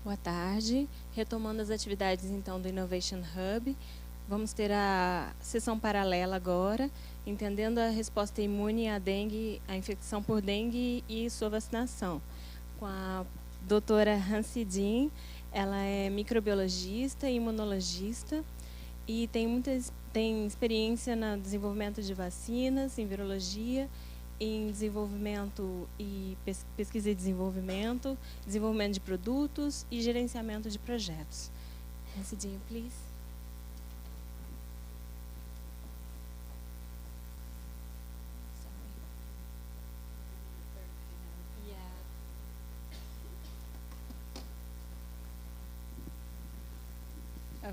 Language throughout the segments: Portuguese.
Boa tarde. Retomando as atividades, então, do Innovation Hub, vamos ter a sessão paralela agora, entendendo a resposta imune à dengue, à infecção por dengue e sua vacinação, com a doutora Hansi Dean. Ela é microbiologista e imunologista e tem experiência no desenvolvimento de vacinas, em virologia, em desenvolvimento e pesquisa e desenvolvimento de produtos e gerenciamento de projetos. Hansi Dean, please.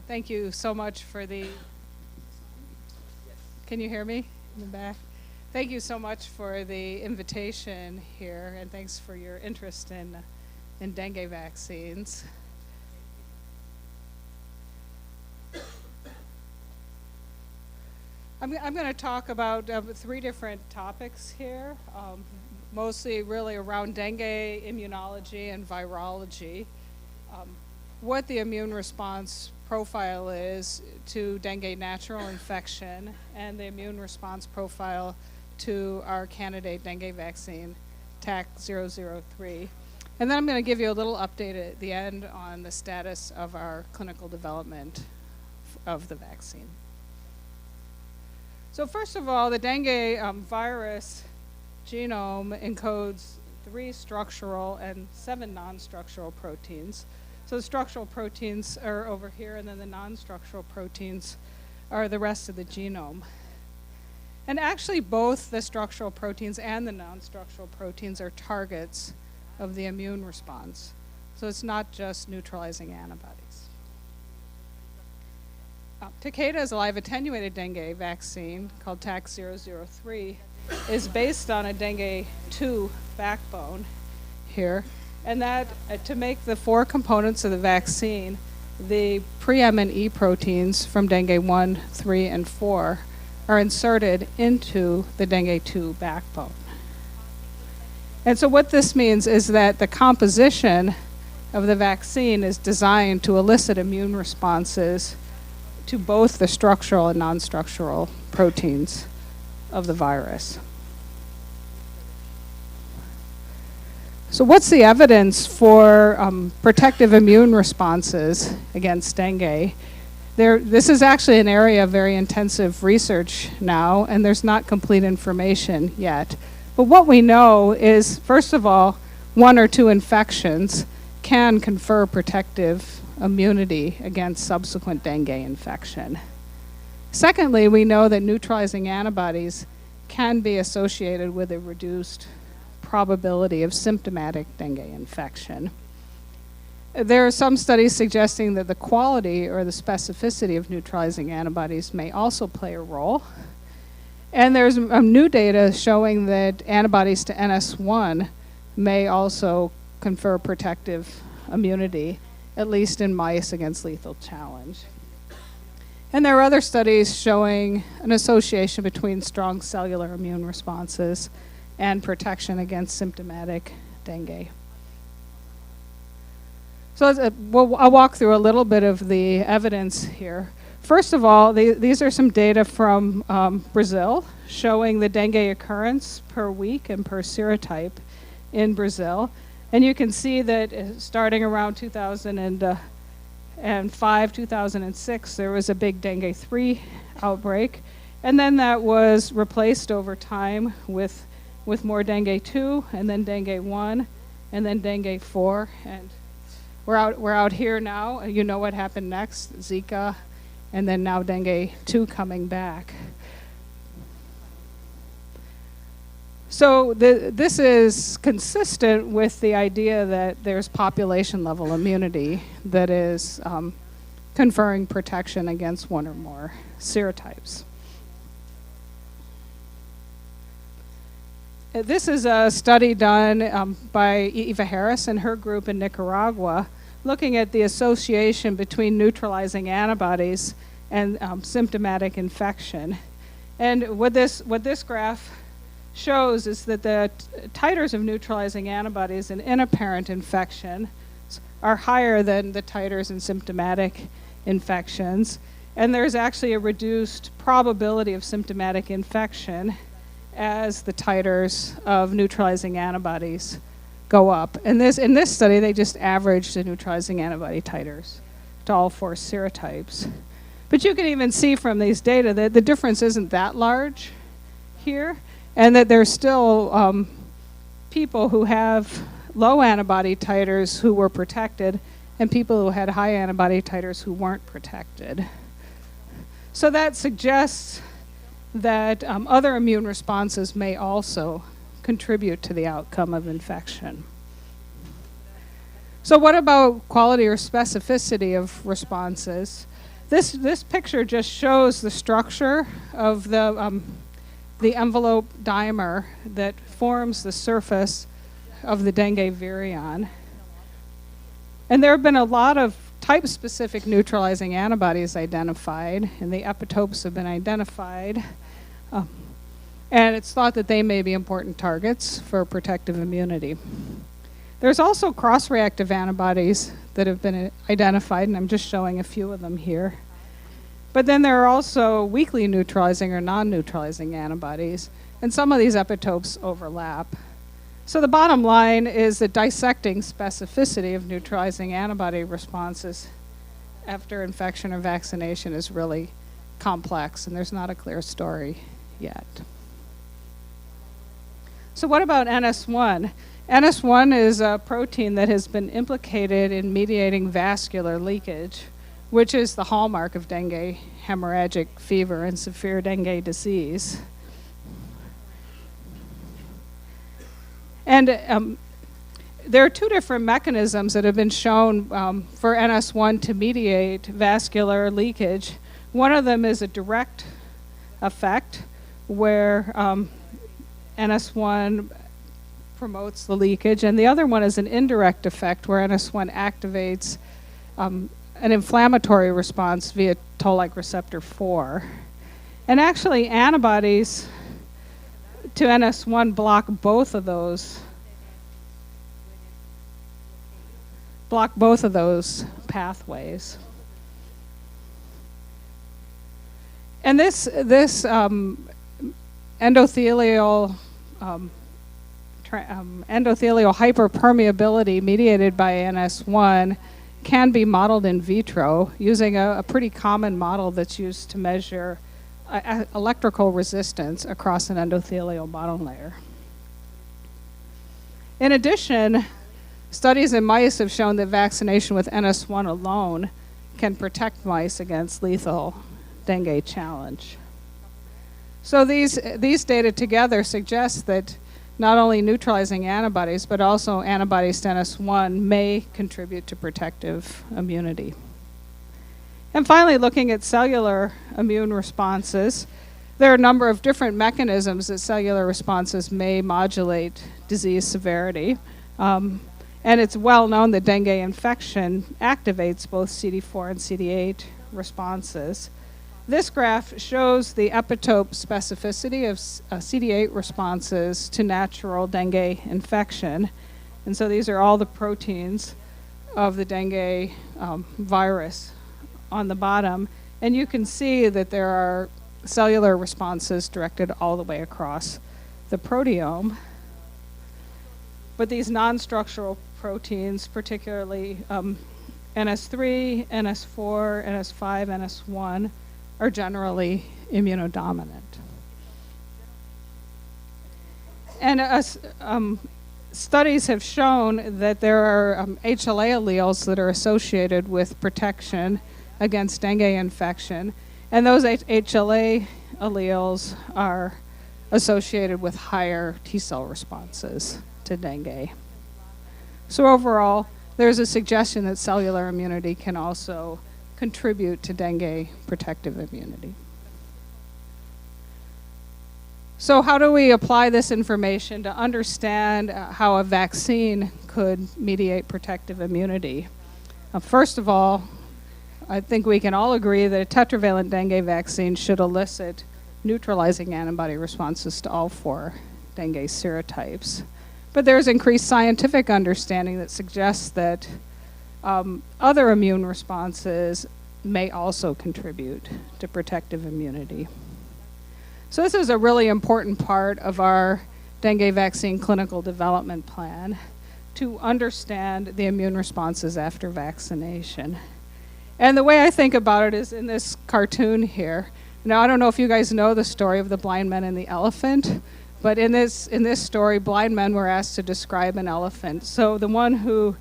Thank you so much for the, can you hear me in the back? Thank you so much for the invitation here, and thanks for your interest in dengue vaccines. I'm going to talk about 3 different topics here, mostly really around dengue, immunology, and virology. What the immune response profile is to dengue natural infection and the immune response profile to our candidate dengue vaccine, TAC-003. And then I'm going to give you a little update at the end on the status of our clinical development of the vaccine. So first of all, the dengue virus genome encodes 3 structural and 7 non-structural proteins. So the structural proteins are over here, and then the non-structural proteins are the rest of the genome. And actually, both the structural proteins and the non-structural proteins are targets of the immune response. So it's not just neutralizing antibodies. Takeda's live attenuated dengue vaccine, called TAC-003, is based on a dengue 2 backbone here. And that, to make the 4 components of the vaccine, the pre-M and E proteins from dengue 1, 3, and 4 are inserted into the dengue 2 backbone. And so what this means is that the composition of the vaccine is designed to elicit immune responses to both the structural and non-structural proteins of the virus. So what's the evidence for protective immune responses against dengue? This is actually an area of very intensive research now, and there's not complete information yet. But what we know is, first of all, 1 or 2 infections can confer protective immunity against subsequent dengue infection. Secondly, we know that neutralizing antibodies can be associated with a reduced probability of symptomatic dengue infection. There are some studies suggesting that the quality or the specificity of neutralizing antibodies may also play a role. And there's new data showing that antibodies to NS1 may also confer protective immunity, at least in mice against lethal challenge. And there are other studies showing an association between strong cellular immune responses and protection against symptomatic dengue. So I'll walk through a little bit of the evidence here. First of all, these are some data from Brazil showing the dengue occurrence per week and per serotype in Brazil. And you can see that starting around 2005, 2006, there was a big dengue 3 outbreak. And then that was replaced over time with more dengue 2, and then dengue 1, and then dengue 4. And we're out here now. You know what happened next, Zika, and then now dengue 2 coming back. So this is consistent with the idea that there's population-level immunity that is conferring protection against 1 or more serotypes. This is a study done by Eva Harris and her group in Nicaragua, looking at the association between neutralizing antibodies and symptomatic infection. And what this graph shows is that the titers of neutralizing antibodies in inapparent infection, are higher than the titers in symptomatic infections. And there's actually a reduced probability of symptomatic infection as the titers of neutralizing antibodies go up. And in this study, they just averaged the neutralizing antibody titers to all 4 serotypes. But you can even see from these data that the difference isn't that large here, and that there's still people who have low antibody titers who were protected, and people who had high antibody titers who weren't protected. So that suggests that other immune responses may also contribute to the outcome of infection. So what about quality or specificity of responses? This picture just shows the structure of the envelope dimer that forms the surface of the dengue virion. And there have been a lot of type-specific neutralizing antibodies identified, and the epitopes have been identified. And it's thought that they may be important targets for protective immunity. There's also cross-reactive antibodies that have been identified, and I'm just showing a few of them here. But then there are also weakly neutralizing or non-neutralizing antibodies, and some of these epitopes overlap. So the bottom line is that dissecting specificity of neutralizing antibody responses after infection or vaccination is really complex, and there's not a clear story yet. So what about NS1? NS1 is a protein that has been implicated in mediating vascular leakage, which is the hallmark of dengue hemorrhagic fever and severe dengue disease. And there are 2 different mechanisms that have been shown for NS1 to mediate vascular leakage. One of them is a direct effect where NS1 promotes the leakage, and the other one is an indirect effect where NS1 activates an inflammatory response via toll-like receptor 4. And actually antibodies to NS1 block both of those pathways. And this endothelial hyperpermeability mediated by NS1 can be modeled in vitro using a pretty common model that's used to measure electrical resistance across an endothelial monolayer. In addition, studies in mice have shown that vaccination with NS1 alone can protect mice against lethal dengue challenge. So these data together suggest that not only neutralizing antibodies, but also antibodies to NS1 may contribute to protective immunity. And finally, looking at cellular immune responses, there are a number of different mechanisms that cellular responses may modulate disease severity. And it's well known that dengue infection activates both CD4 and CD8 responses. This graph shows the epitope specificity of CD8 responses to natural dengue infection. And so these are all the proteins of the dengue virus on the bottom. And you can see that there are cellular responses directed all the way across the proteome. But these non-structural proteins, particularly NS3, NS4, NS5, NS1, are generally immunodominant. And studies have shown that there are HLA alleles that are associated with protection against dengue infection, and those HLA alleles are associated with higher T-cell responses to dengue. So overall, there's a suggestion that cellular immunity can also contribute to dengue protective immunity. So how do we apply this information to understand how a vaccine could mediate protective immunity? First of all, I think we can all agree that a tetravalent dengue vaccine should elicit neutralizing antibody responses to all 4 dengue serotypes. But there's increased scientific understanding that suggests that other immune responses may also contribute to protective immunity. So this is a really important part of our dengue vaccine clinical development plan, to understand the immune responses after vaccination. And the way I think about it is in this cartoon here. Now, I don't know if you guys know the story of the blind men and the elephant, but in this story, blind men were asked to describe an elephant. So the one who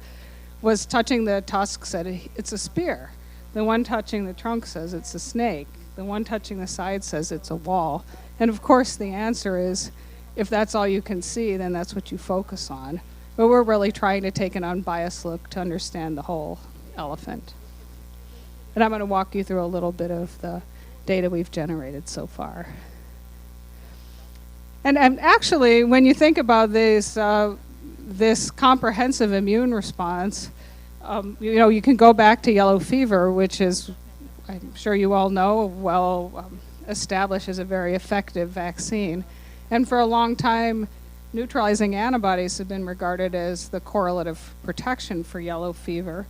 was touching the tusk said, it's a spear. The one touching the trunk says it's a snake. The one touching the side says it's a wall. And of course, the answer is, if that's all you can see, then that's what you focus on. But we're really trying to take an unbiased look to understand the whole elephant. And I'm going to walk you through a little bit of the data we've generated so far. And actually, when you think about this comprehensive immune response, you can go back to yellow fever, which is, I'm sure you all know, well established as a very effective vaccine. And for a long time, neutralizing antibodies have been regarded as the correlative protection for yellow fever.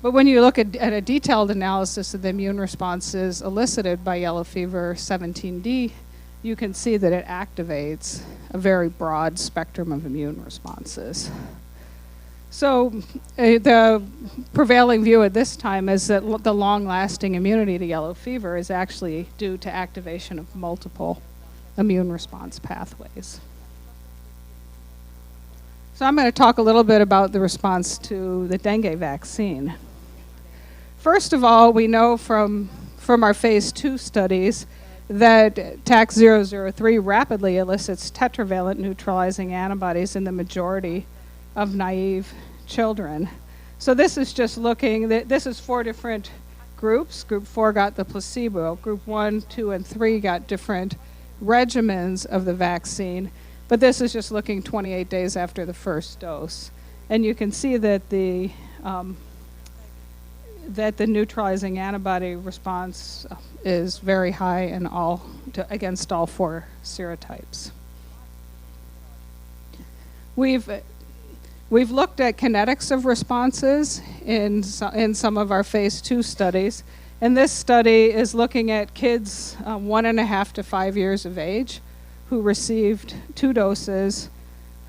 But when you look at a detailed analysis of the immune responses elicited by yellow fever 17D, you can see that it activates a very broad spectrum of immune responses. So the prevailing view at this time is that the long-lasting immunity to yellow fever is actually due to activation of multiple immune response pathways. So I'm going to talk a little bit about the response to the dengue vaccine. First of all, we know from our phase 2 studies that TAX-003 rapidly elicits tetravalent neutralizing antibodies in the majority of naive children. So this is just looking, this is 4 different groups. Group 4 got the placebo. Group 1, 2, and 3 got different regimens of the vaccine. But this is just looking 28 days after the first dose. And you can see that the neutralizing antibody response is very high in against all 4 serotypes. We've looked at kinetics of responses in some of our phase 2 studies. And this study is looking at kids 1.5 to 5 years of age who received 2 doses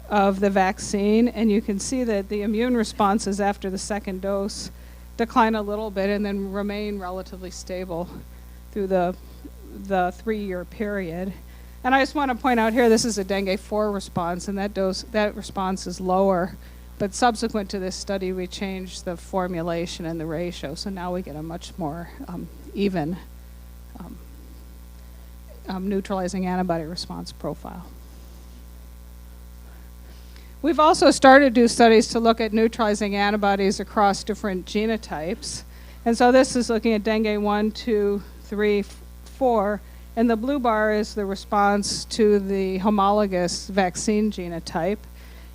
of the vaccine. And you can see that the immune responses after the second dose decline a little bit and then remain relatively stable through the 3-year period. And I just want to point out here, this is a dengue 4 response, and that response is lower. But subsequent to this study, we changed the formulation and the ratio, so now we get a much more even neutralizing antibody response profile. We've also started to do studies to look at neutralizing antibodies across different genotypes. And so this is looking at dengue 1, 2, 3, 4. And the blue bar is the response to the homologous vaccine genotype.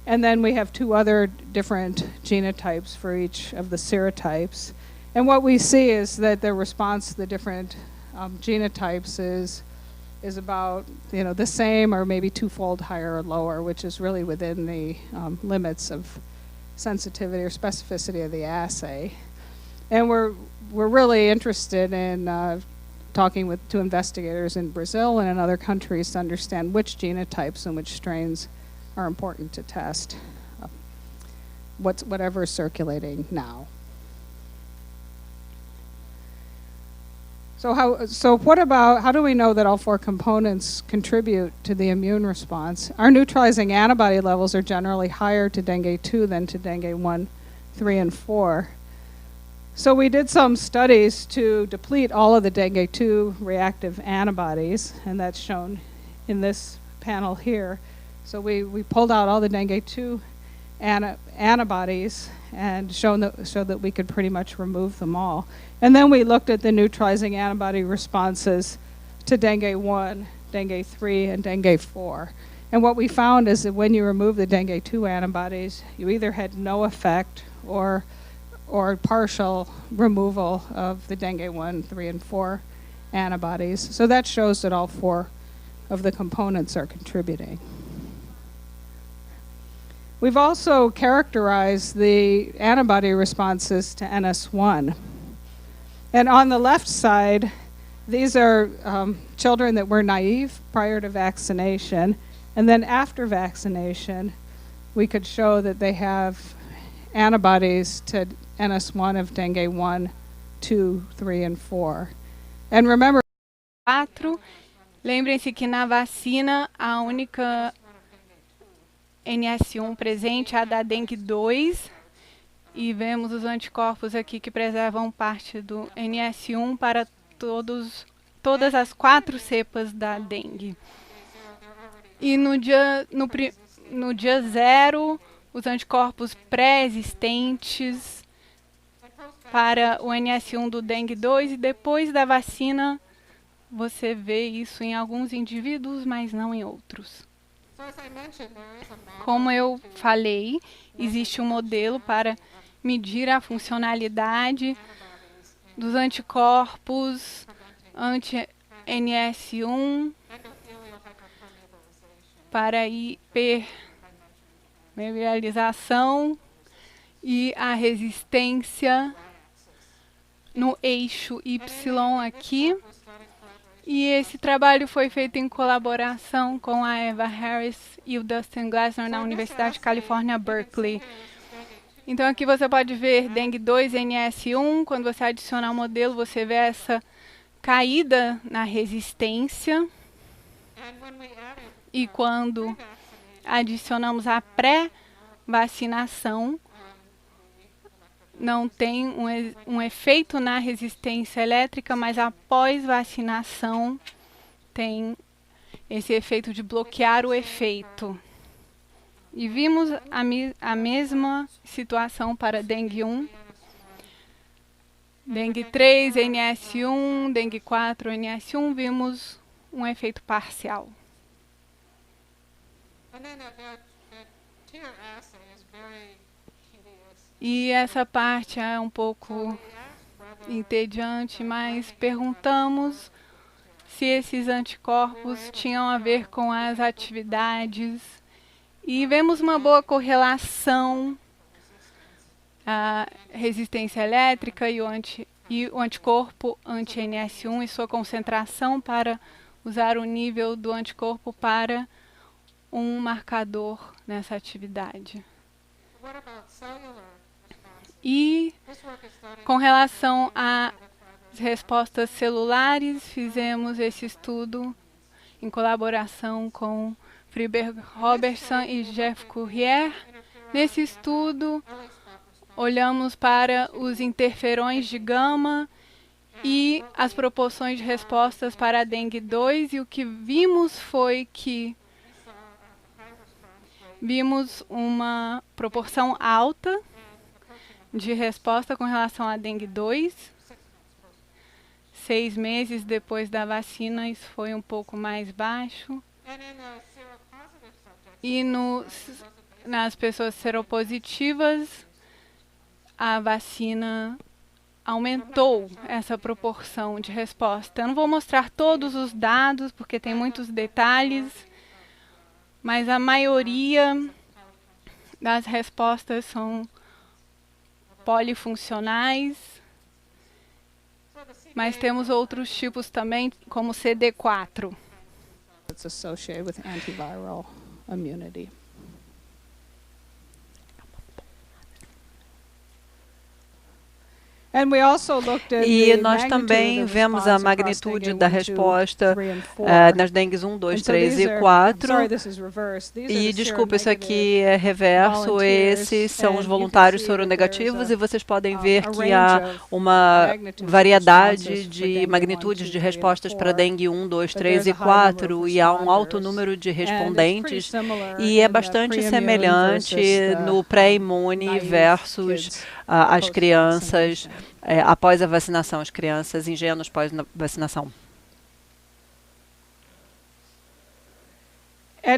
And then we have 2 other different genotypes for each of the serotypes. And what we see is that the response to the different genotypes is about the same or maybe 2-fold higher or lower, which is really within the limits of sensitivity or specificity of the assay. And we're really interested in talking to investigators in Brazil and in other countries to understand which genotypes and which strains are important to test, whatever is circulating now. So how do we know that all 4 components contribute to the immune response? Our neutralizing antibody levels are generally higher to dengue 2 than to dengue 1, 3, and 4. So we did some studies to deplete all of the dengue 2 reactive antibodies, and that's shown in this panel here. So we pulled out all the dengue 2 antibodies and showed that we could pretty much remove them all. And then we looked at the neutralizing antibody responses to dengue 1, dengue 3, and dengue 4. And what we found is that when you remove the dengue 2 antibodies, you either had no effect or partial removal of the dengue 1, 3, and 4 antibodies. So that shows that all 4 of the components are contributing. We've also characterized the antibody responses to NS1. And on the left side, these are children that were naive prior to vaccination. And then after vaccination, we could show that they have antibodies to NS1 of dengue 1, 2, 3, and 4. And remember, 4. Lembrem-se que na vacina a única NS1 presente é a da dengue 2. E vemos os anticorpos aqui que preservam parte do NS1 para todas as 4 cepas da dengue. E no dia 0, os anticorpos pré-existentes para o NS1 do dengue 2, e depois da vacina você vê isso em alguns indivíduos, mas não em outros. Como eu falei, existe um modelo para medir a funcionalidade dos anticorpos anti-NS1 para hipermeabilização e a resistência no eixo Y aqui. E esse trabalho foi feito em colaboração com a Eva Harris e o Dustin Glasner na Universidade de Califórnia, Berkeley. Então aqui você pode ver dengue 2 NS1. Quando você adiciona o modelo, você vê essa caída na resistência. E quando adicionamos a pré-vacinação, não tem um efeito na resistência elétrica, mas após vacinação tem esse efeito de bloquear o efeito. E vimos a mesma situação para dengue 1, dengue 3, NS1, dengue 4, NS1, vimos um efeito parcial. E essa parte é um pouco entediante, mas perguntamos se esses anticorpos tinham a ver com as atividades e vemos uma boa correlação a resistência elétrica e o anticorpo anti-NS1 e sua concentração para usar o nível do anticorpo para um marcador nessa atividade. E com relação às respostas celulares, fizemos esse estudo em colaboração com Friedberg Robertson e Jeff Currier. Nesse estudo, olhamos para os interferões de gama e as proporções de respostas para a dengue 2, e o que vimos foi que vimos uma proporção alta de resposta com relação à dengue 2. 6 meses depois da vacina, isso foi um pouco mais baixo. E nas pessoas seropositivas, a vacina aumentou essa proporção de resposta. Eu não vou mostrar todos os dados, porque tem muitos detalhes, mas a maioria das respostas são polifuncionais, mas temos outros tipos também, como CD4. It's associated with antiviral immunity. E nós também vemos a magnitude da resposta nas dengues 1, 2, 3 e 4. E desculpa, isso aqui é reverso. Esses são os voluntários soronegativos e vocês podem ver que há uma variedade de magnitudes de respostas para dengue 1, 2, 3 e 4 e há um alto número de respondentes e é bastante semelhante no pré-imune versus as crianças após a vacinação, as crianças ingênuas pós-vacinação. E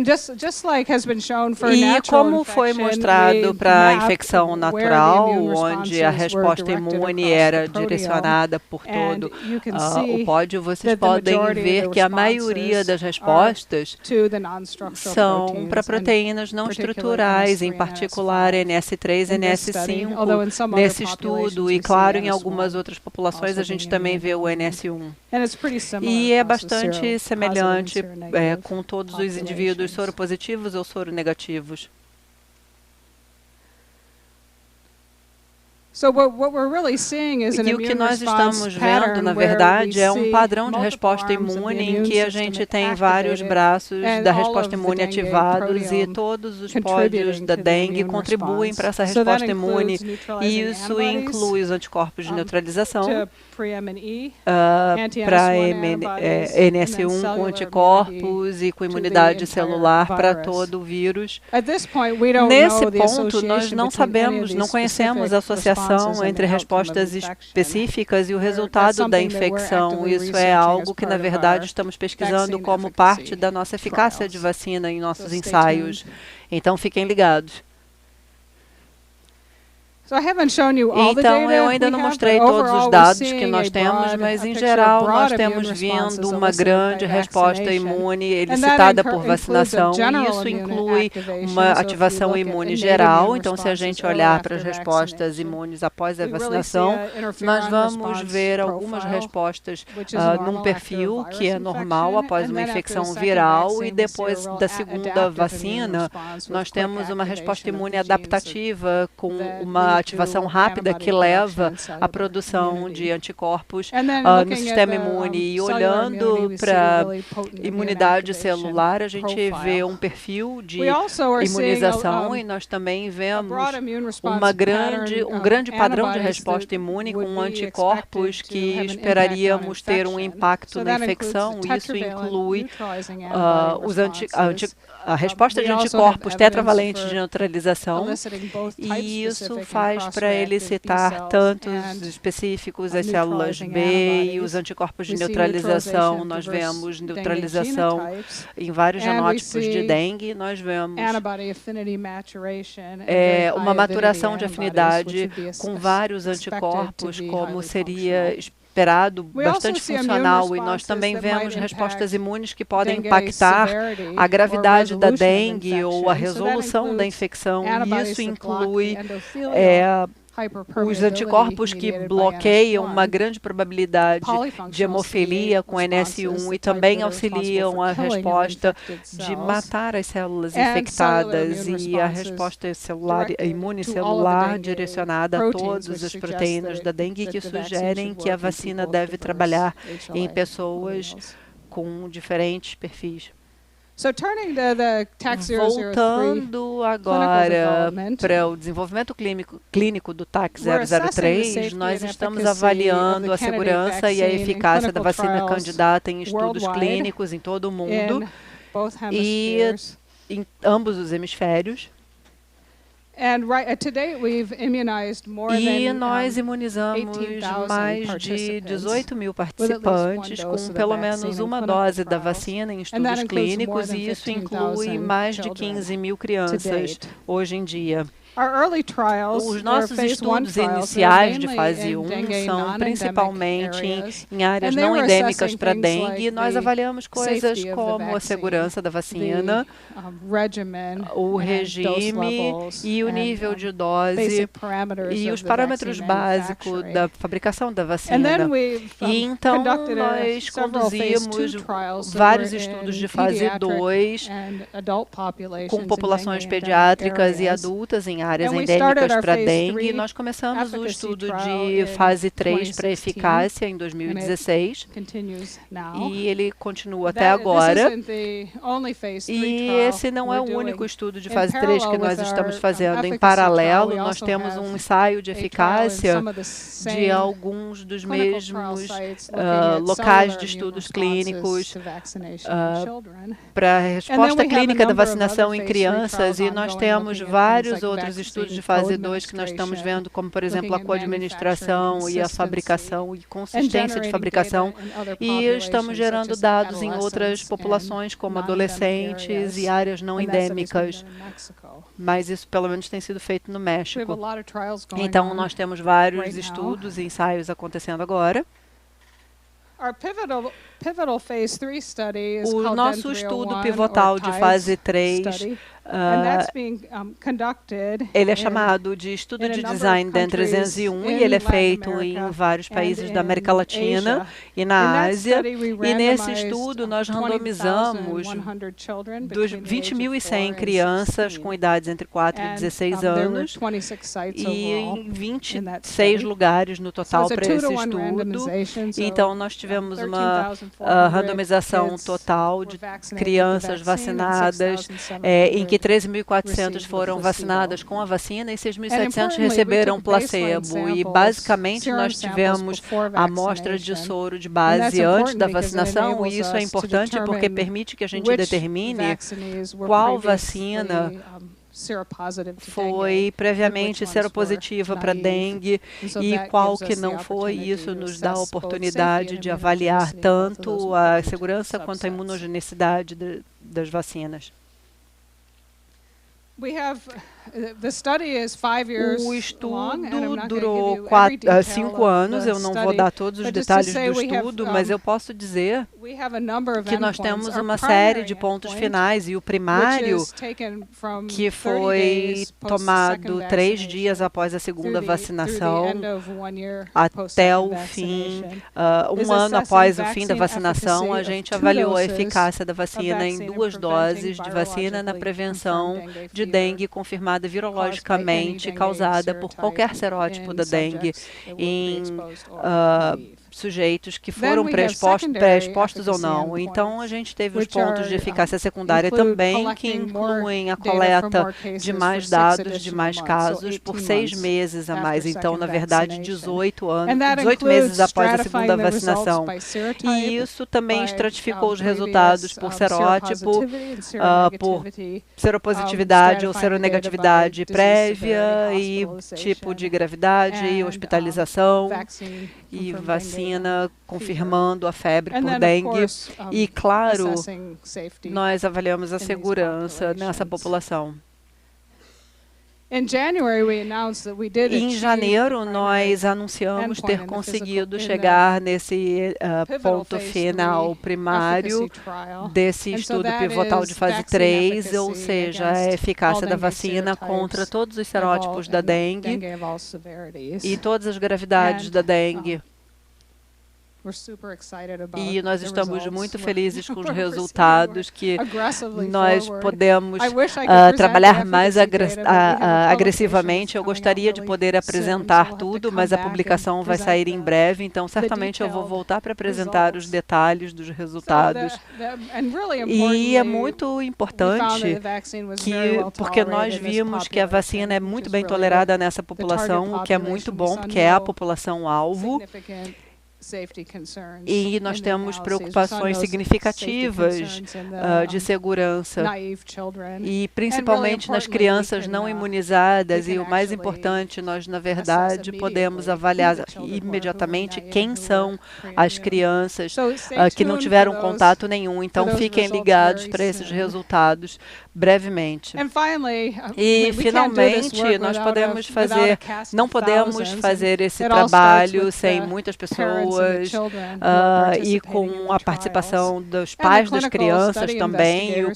como foi mostrado para a infecção natural, onde a resposta imune era direcionada por todo o pódio, vocês podem ver que a maioria das respostas são para proteínas não estruturais, em particular NS3 e NS5 nesse estudo, e claro, em algumas outras populações a gente também vê o NS1. E é bastante semelhante com todos os indivíduos soropositivos ou soronegativos. E o que nós estamos vendo, na verdade, é um padrão de resposta imune em que a gente tem vários braços da resposta imune ativados e todos os pódios da dengue contribuem para essa resposta imune. E isso inclui os anticorpos de neutralização para NS1 com anticorpos e com imunidade celular para todo o vírus. Nesse ponto, nós não sabemos, não conhecemos a associação entre respostas específicas e o resultado da infecção. Isso é algo que, na verdade, estamos pesquisando como parte da nossa eficácia de vacina em nossos ensaios. Então, fiquem ligados. Então, eu ainda não mostrei todos os dados que nós temos, mas, em geral, nós temos vendo uma grande resposta imune elicitada por vacinação, e isso inclui uma ativação imune geral. Então, se a gente olhar para as respostas imunes após a vacinação, nós vamos ver algumas respostas num perfil que é normal após uma infecção viral, e depois da segunda vacina, nós temos uma resposta imune adaptativa com uma ativação rápida que leva à produção de anticorpos no sistema imune. E olhando para imunidade celular, a gente vê um perfil de imunização, e nós também vemos um grande padrão de resposta imune com anticorpos que esperaríamos ter um impacto na infecção. Isso inclui a resposta de anticorpos tetravalentes de neutralização, e isso faz para elicitar tantos específicos, as células B e os anticorpos de neutralização. Nós vemos neutralização em vários genótipos de dengue. Nós vemos uma maturação de afinidade com vários anticorpos, como seria esperado, bastante funcional, e nós também vemos respostas imunes que podem impactar a gravidade da dengue ou a resolução da infecção. Isso inclui os anticorpos que bloqueiam uma grande probabilidade de hemofilia com NS1 e também auxiliam a resposta de matar as células infectadas, e a resposta celular, imune celular direcionada a todas as proteínas da dengue, que sugerem que a vacina deve trabalhar em pessoas com diferentes perfis. Voltando agora para o desenvolvimento clínico do TAC-003, nós estamos avaliando a segurança e a eficácia da vacina candidata em estudos clínicos em todo o mundo e em ambos os hemisférios. E nós imunizamos mais de 18 mil participantes com pelo menos uma dose da vacina em estudos clínicos, e isso inclui mais de 15 mil crianças hoje em dia. Os nossos estudos iniciais de fase 1 são principalmente em áreas não endêmicas para dengue. Nós avaliamos coisas como a segurança da vacina, o regime e o nível de dose e os parâmetros básicos da fabricação da vacina. E então nós conduzimos vários estudos de fase 2 com populações pediátricas e adultas em áreas endêmicas para dengue. Nós começamos o estudo de fase 3 para eficácia em 2016 e ele continua até agora. E esse não é o único estudo de fase 3 que nós estamos fazendo. Em paralelo, nós temos um ensaio de eficácia de alguns dos mesmos locais de estudos clínicos para a resposta clínica da vacinação em crianças, e nós temos vários outros os estudos de fase 2 que nós estamos vendo, como, por exemplo, a co-administração e a fabricação e consistência de fabricação, e estamos gerando dados em outras populações, como adolescentes e áreas não endêmicas, mas isso pelo menos tem sido feito no México. Então, nós temos vários estudos e ensaios acontecendo agora. O nosso estudo pivotal de fase 3, ele é chamado de Estudo de Design DEN 301 e ele é feito em vários países da América Latina e na Ásia. E nesse estudo nós randomizamos 20.100 crianças com idades entre 4 e 16 anos e em 26 lugares no total para esse estudo. Então nós tivemos uma randomização total de crianças vacinadas, em que 13.400 foram vacinadas com a vacina e 6.700 receberam placebo. E, basicamente, nós tivemos amostras de soro de base antes da vacinação, e isso é importante porque permite que a gente determine qual vacina foi previamente seropositiva para dengue e qual que não foi. Isso nos dá a oportunidade de avaliar tanto a segurança quanto a imunogenicidade das vacinas. O estudo durou 5 anos. Eu não vou dar todos os detalhes do estudo, mas eu posso dizer que nós temos uma série de pontos finais, e o primário, que foi tomado 3 dias após a segunda vacinação, até o fim, 1 ano após o fim da vacinação, a gente avaliou a eficácia da vacina em 2 doses de vacina na prevenção de dengue confirmada virologicamente causada por qualquer serótipo da dengue em sujeitos que foram pré-expostos ou não. Então, a gente teve os pontos de eficácia secundária também, que incluem a coleta de mais dados, de mais casos, por 6 meses a mais. Então, na verdade, 18 meses após a segunda vacinação. E isso também estratificou os resultados por serótipo, por seropositividade ou seronegatividade prévia, e tipo de gravidade, e hospitalização, e vacina confirmando a febre por dengue. E, claro, nós avaliamos a segurança nessa população. Em janeiro, nós anunciamos ter conseguido chegar nesse ponto final primário desse estudo pivotal de fase 3, ou seja, a eficácia da vacina contra todos os serótipos da dengue e todas as gravidades da dengue. E nós estamos muito felizes com os resultados, que nós podemos trabalhar mais agressivamente. Eu gostaria de poder apresentar tudo, mas a publicação vai sair em breve, então certamente eu vou voltar para apresentar os detalhes dos resultados. E é muito importante porque nós vimos que a vacina é muito bem tolerada nessa população, o que é muito bom, porque é a população-alvo. E nós temos preocupações significativas de segurança, e principalmente nas crianças não imunizadas. E o mais importante, nós, na verdade, podemos avaliar imediatamente quem são as crianças que não tiveram contato nenhum. Então, fiquem ligados para esses resultados brevemente. E, finalmente, nós não podemos fazer esse trabalho sem muitas pessoas, e com a participação dos pais das crianças também, e o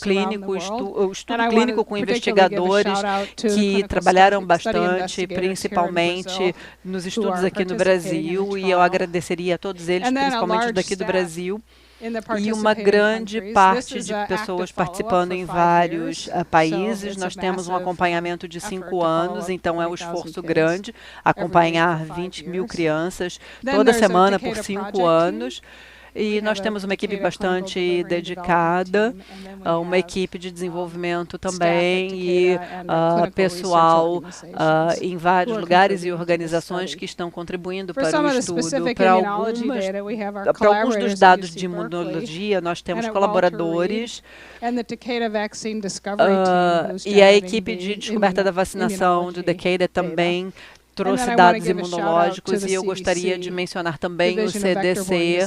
estudo clínico com investigadores que trabalharam bastante, principalmente nos estudos aqui no Brasil, e eu agradeceria a todos eles, principalmente daqui do Brasil. E uma grande parte de pessoas participando em vários países. Nós temos um acompanhamento de 5 anos, então é um esforço grande acompanhar 20.000 crianças toda semana por 5 anos. E nós temos uma equipe bastante dedicada, uma equipe de desenvolvimento também e pessoal em vários lugares e organizações que estão contribuindo para o estudo. Para alguns dos dados de imunologia, nós temos colaboradores e a equipe de descoberta da vacinação do Takeda também trouxe dados imunológicos, e eu gostaria de mencionar também o CDC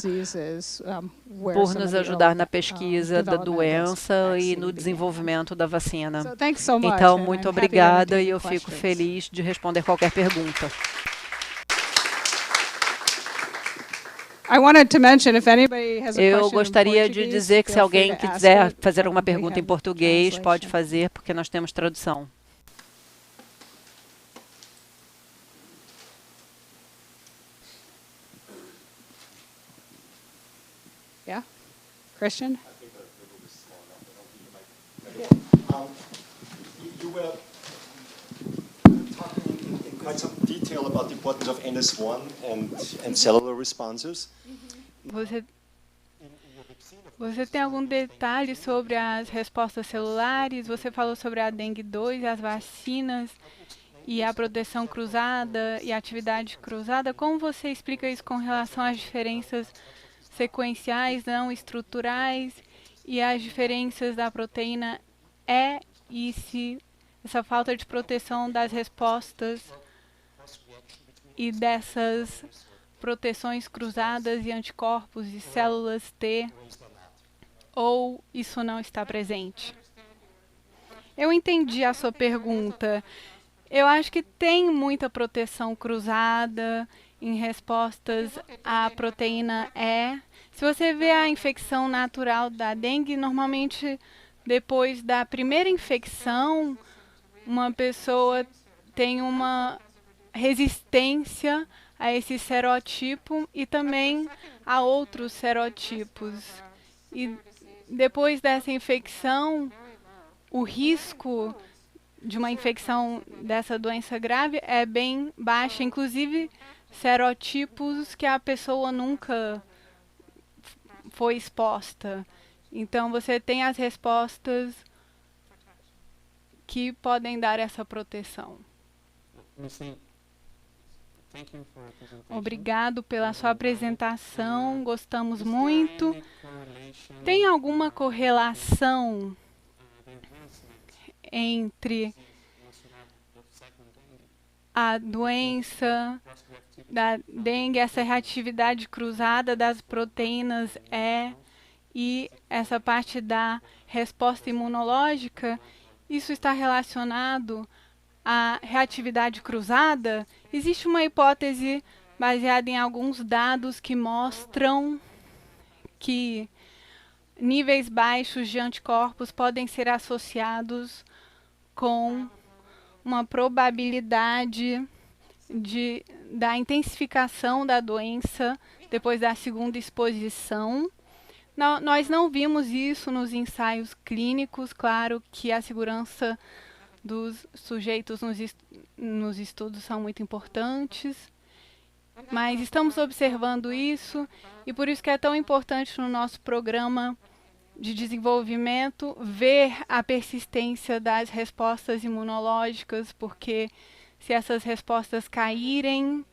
por nos ajudar na pesquisa da doença e no desenvolvimento da vacina. Então, muito obrigada, e eu fico feliz de responder qualquer pergunta. Eu gostaria de dizer que se alguém quiser fazer alguma pergunta em português, pode fazer, porque nós temos tradução. Yeah, Christian? You were talking in quite some detail about the importance of NS1 and cellular responses. Você tem algum detalhe sobre as respostas celulares? Você falou sobre a dengue 2, as vacinas e a proteção cruzada e a atividade cruzada. Como você explica isso com relação às diferenças sequenciais, não estruturais, e as diferenças da proteína E e se essa falta de proteção das respostas e dessas proteções cruzadas e anticorpos e células T, ou isso não está presente? Eu entendi a sua pergunta. Eu acho que tem muita proteção cruzada em respostas à proteína E. Se você vê a infecção natural da dengue, normalmente depois da primeira infecção, uma pessoa tem uma resistência a esse serotipo e também a outros serotipos. E depois dessa infecção, o risco de uma infecção dessa doença grave é bem baixa, inclusive serotipos que a pessoa nunca foi exposta. Então, você tem as respostas que podem dar essa proteção. Obrigado pela sua apresentação, gostamos muito. Tem alguma correlação entre a doença da dengue, essa reatividade cruzada das proteínas e essa parte da resposta imunológica? Isso está relacionado à reatividade cruzada? Existe uma hipótese baseada em alguns dados que mostram que níveis baixos de anticorpos podem ser associados com uma probabilidade da intensificação da doença depois da segunda exposição. Nós não vimos isso nos ensaios clínicos. Claro que a segurança dos sujeitos nos estudos são muito importantes, mas estamos observando isso, e por isso que é tão importante no nosso programa de desenvolvimento ver a persistência das respostas imunológicas, porque se essas respostas caírem,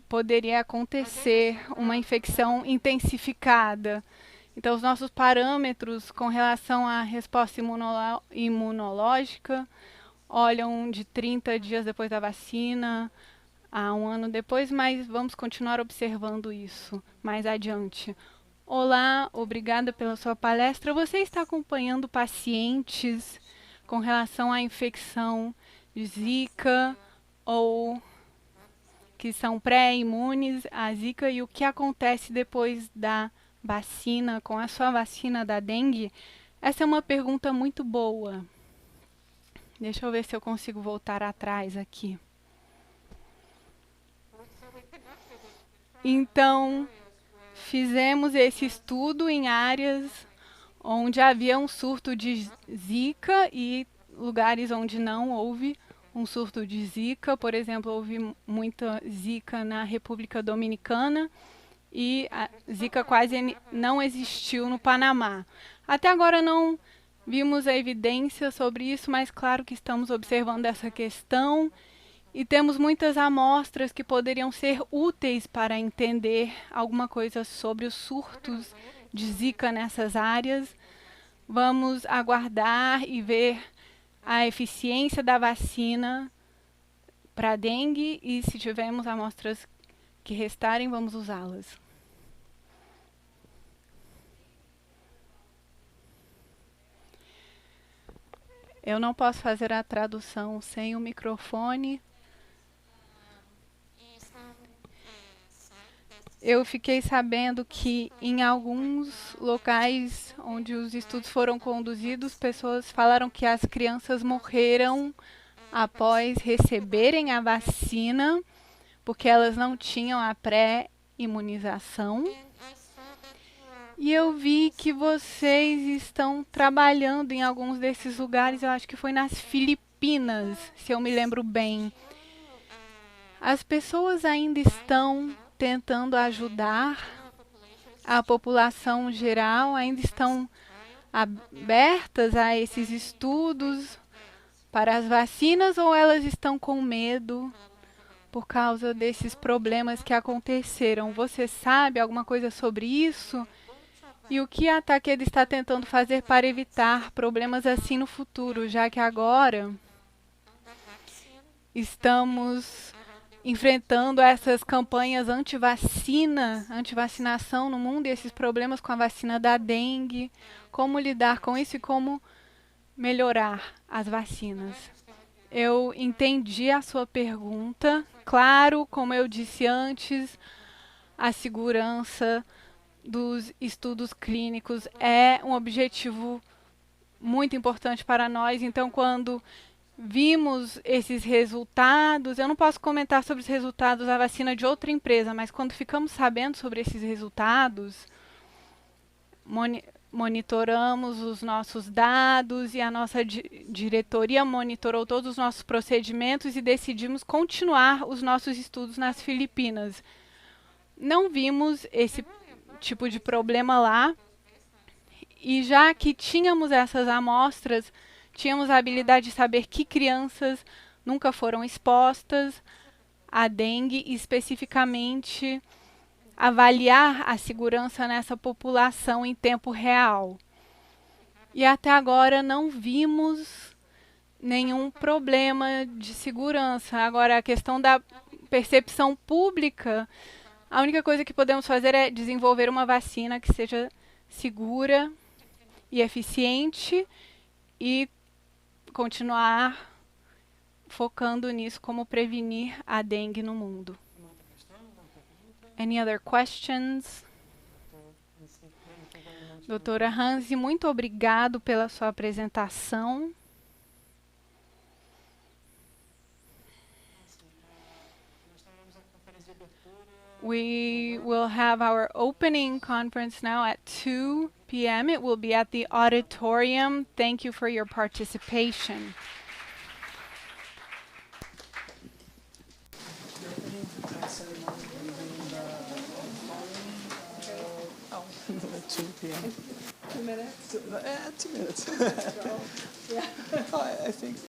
poderia acontecer uma infecção intensificada. Então, os nossos parâmetros com relação à resposta imunológica olham de 30 dias depois da vacina a 1 ano depois, mas vamos continuar observando isso mais adiante. Olá, obrigada pela sua palestra. Você está acompanhando pacientes com relação à infecção de Zika ou que são pré-imunes à Zika, e o que acontece depois da vacina, com a sua vacina da dengue? Essa é uma pergunta muito boa. Deixa eu ver se eu consigo voltar atrás aqui. Então, fizemos esse estudo em áreas onde havia um surto de Zika e lugares onde não houve um surto de Zika. Por exemplo, houve muita Zika na República Dominicana, e a Zika quase não existiu no Panamá. Até agora não vimos a evidência sobre isso, mas claro que estamos observando essa questão e temos muitas amostras que poderiam ser úteis para entender alguma coisa sobre os surtos de Zika nessas áreas. Vamos aguardar e ver a eficiência da vacina para a dengue e, se tivermos amostras que restarem, vamos usá-las. Eu não posso fazer a tradução sem o microfone. Eu fiquei sabendo que em alguns locais onde os estudos foram conduzidos, pessoas falaram que as crianças morreram após receberem a vacina, porque elas não tinham a pré-imunização. E eu vi que vocês estão trabalhando em alguns desses lugares, eu acho que foi nas Filipinas, se eu me lembro bem. As pessoas ainda estão tentando ajudar a população geral, ainda estão abertas a esses estudos para as vacinas, ou elas estão com medo por causa desses problemas que aconteceram? Você sabe alguma coisa sobre isso? E o que a Takeda está tentando fazer para evitar problemas assim no futuro, já que agora estamos enfrentando essas campanhas antivacinação no mundo e esses problemas com a vacina da dengue? Como lidar com isso e como melhorar as vacinas? Eu entendi a sua pergunta. Claro, como eu disse antes, a segurança dos estudos clínicos é um objetivo muito importante para nós. Então, quando vimos esses resultados, eu não posso comentar sobre os resultados da vacina de outra empresa, mas quando ficamos sabendo sobre esses resultados, monitoramos os nossos dados e a nossa diretoria monitorou todos os nossos procedimentos e decidimos continuar os nossos estudos nas Filipinas. Não vimos esse tipo de problema lá, e já que tínhamos essas amostras, tínhamos a habilidade de saber que crianças nunca foram expostas à dengue e especificamente avaliar a segurança nessa população em tempo real. E até agora não vimos nenhum problema de segurança. Agora, a questão da percepção pública, a única coisa que podemos fazer é desenvolver uma vacina que seja segura e eficiente e continuar focando nisso, como prevenir a dengue no mundo. Any other questions? Doutora Hansi, muito obrigado pela sua apresentação. We will have our opening conference now at 2 p.m. It will be at the auditorium. Thank you for your participation. Oh, 2 p.m. 2 minutes? 2 minutes. Yeah. I think.